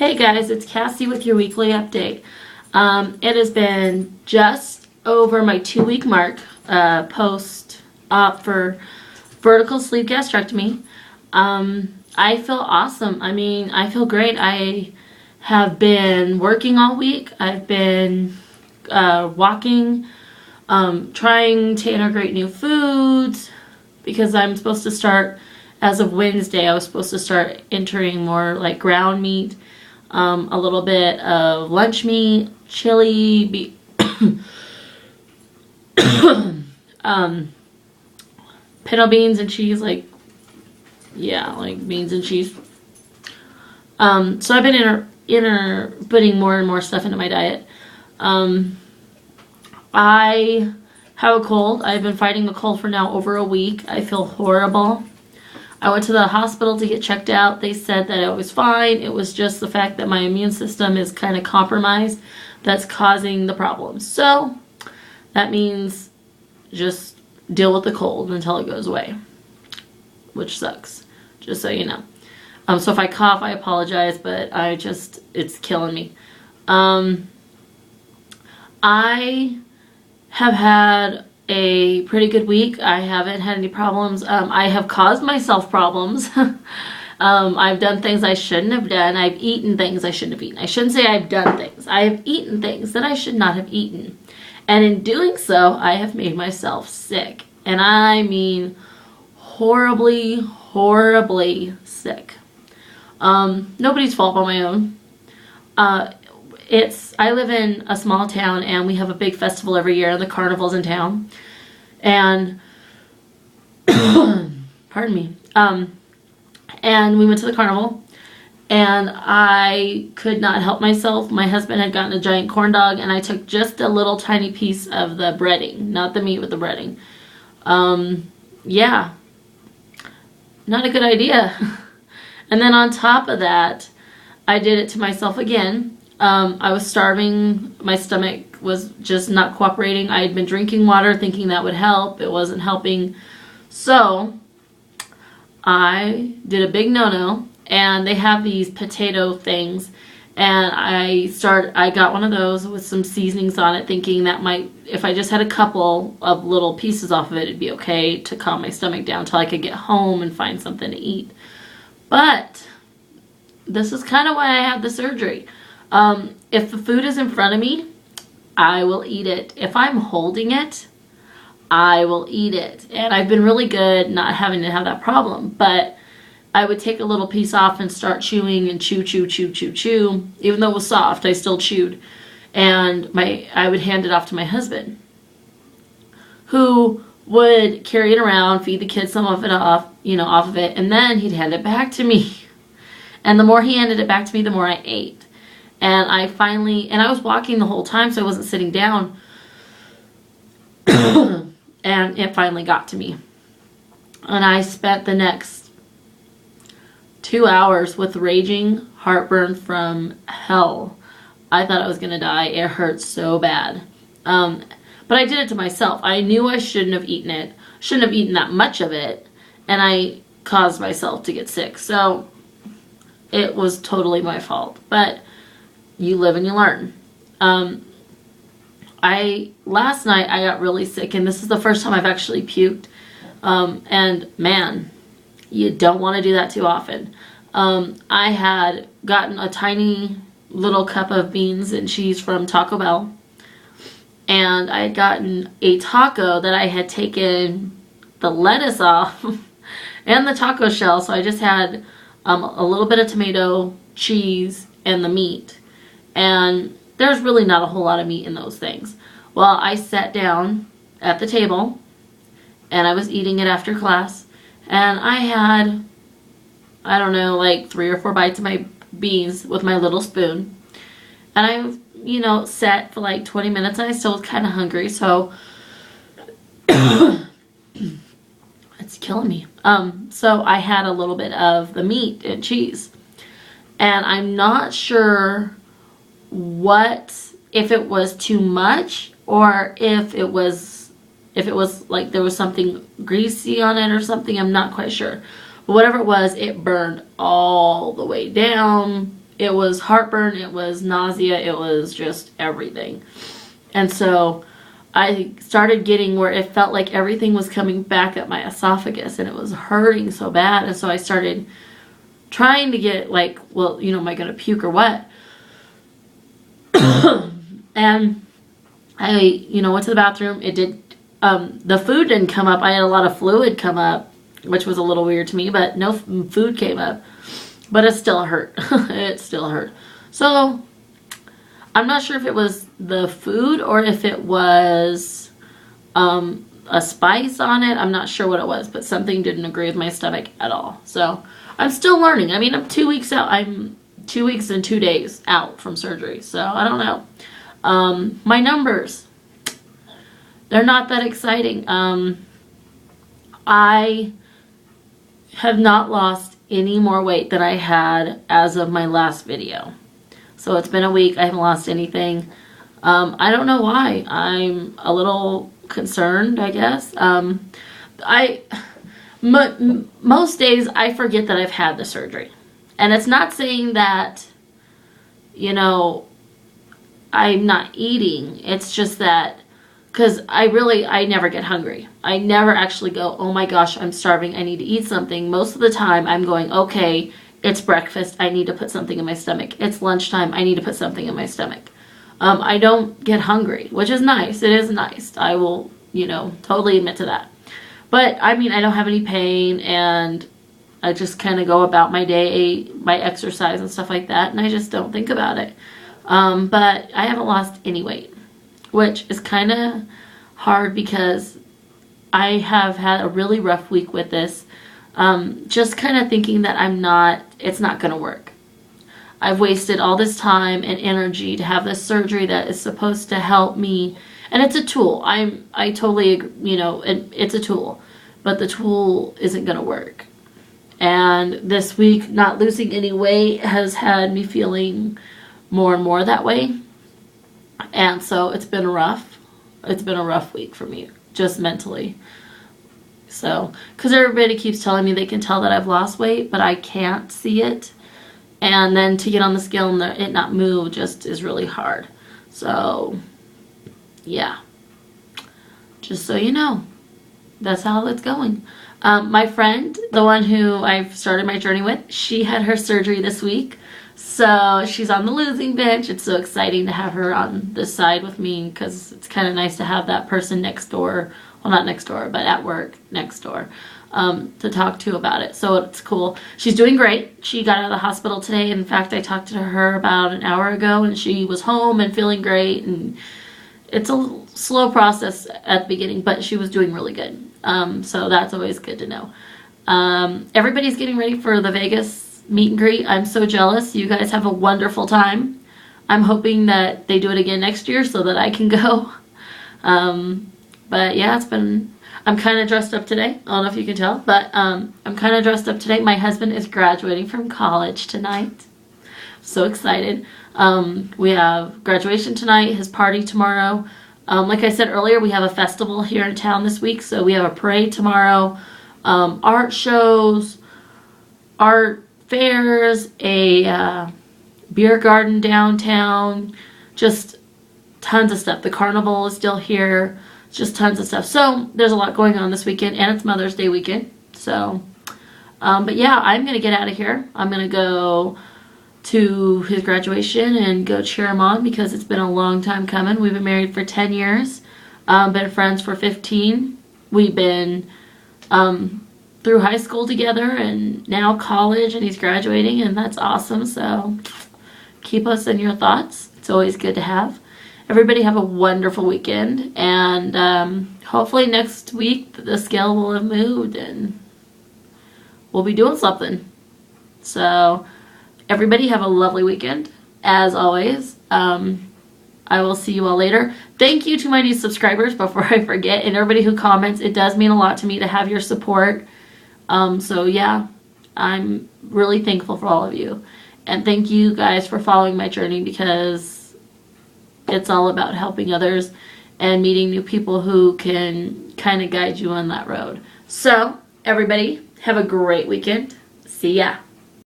Hey guys, it's Cassie with your weekly update. It has been just over my 2-week mark post-op for vertical sleeve gastrectomy. I feel awesome. I feel great. I have been working all week. I've been walking, trying to integrate new foods because I'm supposed to start, as of Wednesday, I was supposed to start entering more like ground meat. A little bit of lunch meat, chili, pinto beans and cheese, like beans and cheese. So I've been putting more and more stuff into my diet. I have a cold. I've been fighting a cold for now over a week. I feel horrible. I went to the hospital to get checked out. They said that I was fine. It was just the fact that my immune system is kind of compromised that's causing the problems. So that means just deal with the cold until it goes away, which sucks, just so you know. So if I cough, I apologize, but it's killing me. I have had a pretty good week. I haven't had any problems. I have caused myself problems. I've done things I shouldn't have done. I've eaten things I shouldn't have eaten. I shouldn't say I've done things. I have eaten things that I should not have eaten. And in doing so, I have made myself sick. And I mean horribly, horribly sick. Nobody's fault but my own. I live in a small town and we have a big festival every year, the carnival's in town. And, pardon me, and we went to the carnival and I could not help myself. My husband had gotten a giant corn dog and I took just a little tiny piece of the breading, not the meat with the breading. Yeah, not a good idea. And then on top of that, I did it to myself again. I was starving. My stomach was just not cooperating. I had been drinking water thinking that would help. It wasn't helping. So I did a big no-no, and they have these potato things, and I got one of those with some seasonings on it, thinking that if I just had a couple of little pieces off of it, it'd be okay to calm my stomach down till I could get home and find something to eat. But this is kind of why I had the surgery. If the food is in front of me, I will eat it. If I'm holding it, I will eat it. And I've been really good not having to have that problem. But I would take a little piece off and start chewing and chew. Even though it was soft, I still chewed. And I would hand it off to my husband, who would carry it around, feed the kids some of it off of it, and then he'd hand it back to me. And the more he handed it back to me, the more I ate. And I was walking the whole time, so I wasn't sitting down. And it finally got to me. And I spent the next 2 hours with raging heartburn from hell. I thought I was going to die. It hurt so bad. But I did it to myself. I knew I shouldn't have eaten it. Shouldn't have eaten that much of it. And I caused myself to get sick. So it was totally my fault. But you live and you learn. Last night I got really sick, and this is the first time I've actually puked. And man, you don't want to do that too often. I had gotten a tiny little cup of beans and cheese from Taco Bell, and I had gotten a taco that I had taken the lettuce off and the taco shell, so I just had a little bit of tomato, cheese, and the meat. And there's really not a whole lot of meat in those things. Well, I sat down at the table and I was eating it after class, and I had, I don't know, like 3 or 4 bites of my beans with my little spoon. And I, sat for like 20 minutes and I still was kind of hungry, so it's killing me. So I had a little bit of the meat and cheese. And I'm not sure if it was too much or if it was like there was something greasy on it or something. I'm not quite sure. But whatever it was, it burned all the way down It was heartburn, it was nausea, it was just everything. And so I started getting where it felt like everything was coming back up my esophagus and it was hurting so bad. And so I started trying to get like, well, you know, am I going to puke or what? And I, you know, went to the bathroom. It did, the food didn't come up. I had a lot of fluid come up, which was a little weird to me, but no food came up. But it still hurt. It still hurt. So I'm not sure if it was the food or if it was a spice on it. I'm not sure what it was, but something didn't agree with my stomach at all. So I'm still learning. I mean, I'm 2 weeks out. I'm 2 weeks and 2 days out from surgery. So I don't know. My numbers, they're not that exciting. I have not lost any more weight than I had as of my last video. So it's been a week. I haven't lost anything. I don't know why. I'm a little concerned, I guess. Most days I forget that I've had the surgery. And it's not saying that, you know, I'm not eating. It's just that, because I never get hungry. I never actually go, oh my gosh, I'm starving, I need to eat something. Most of the time I'm going, okay, it's breakfast, I need to put something in my stomach. It's lunchtime, I need to put something in my stomach. I don't get hungry, which is nice. It is nice. I will, you know, totally admit to that. But I mean, I don't have any pain and I just kind of go about my day, my exercise and stuff like that, and I just don't think about it. But I haven't lost any weight, which is kind of hard because I have had a really rough week with this. Just kind of thinking that it's not going to work. I've wasted all this time and energy to have this surgery that is supposed to help me. And it's a tool. I totally agree, you know, it's a tool, but the tool isn't going to work. And this week, not losing any weight has had me feeling more and more that way. And so it's been rough. It's been a rough week for me, just mentally. So, because everybody keeps telling me they can tell that I've lost weight, but I can't see it. And then to get on the scale and it not move just is really hard. So, yeah. Just so you know, that's how it's going. My friend, the one who I've started my journey with, she had her surgery this week. So she's on the losing bench. It's so exciting to have her on this side with me because it's kind of nice to have that person next door. Well, not next door, but at work next door to talk to about it. So it's cool. She's doing great. She got out of the hospital today. In fact, I talked to her about an hour ago and she was home and feeling great. And it's a slow process at the beginning, but she was doing really good. So that's always good to know. Everybody's getting ready for the Vegas meet and greet. I'm so jealous. You guys have a wonderful time. I'm hoping that they do it again next year so that I can go. But yeah, I'm kind of dressed up today. I don't know if you can tell, but I'm kind of dressed up today. My husband is graduating from college tonight. So excited. We have graduation tonight, his party tomorrow. Like I said earlier, we have a festival here in town this week. So we have a parade tomorrow, art shows, art fairs, a beer garden downtown, just tons of stuff. The carnival is still here, just tons of stuff. So there's a lot going on this weekend, and it's Mother's Day weekend. So, but yeah, I'm going to get out of here. I'm going to go to his graduation and go cheer him on because it's been a long time coming. We've been married for 10 years, been friends for 15. We've been through high school together and now college, and he's graduating, and that's awesome. So keep us in your thoughts. It's always good to have. Everybody have a wonderful weekend, and hopefully next week the scale will have moved and we'll be doing something. So everybody have a lovely weekend. As always, I will see you all later. Thank you to my new subscribers before I forget, and everybody who comments. It does mean a lot to me to have your support. So yeah, I'm really thankful for all of you. And thank you guys for following my journey, because it's all about helping others and meeting new people who can kind of guide you on that road. So everybody have a great weekend. See ya.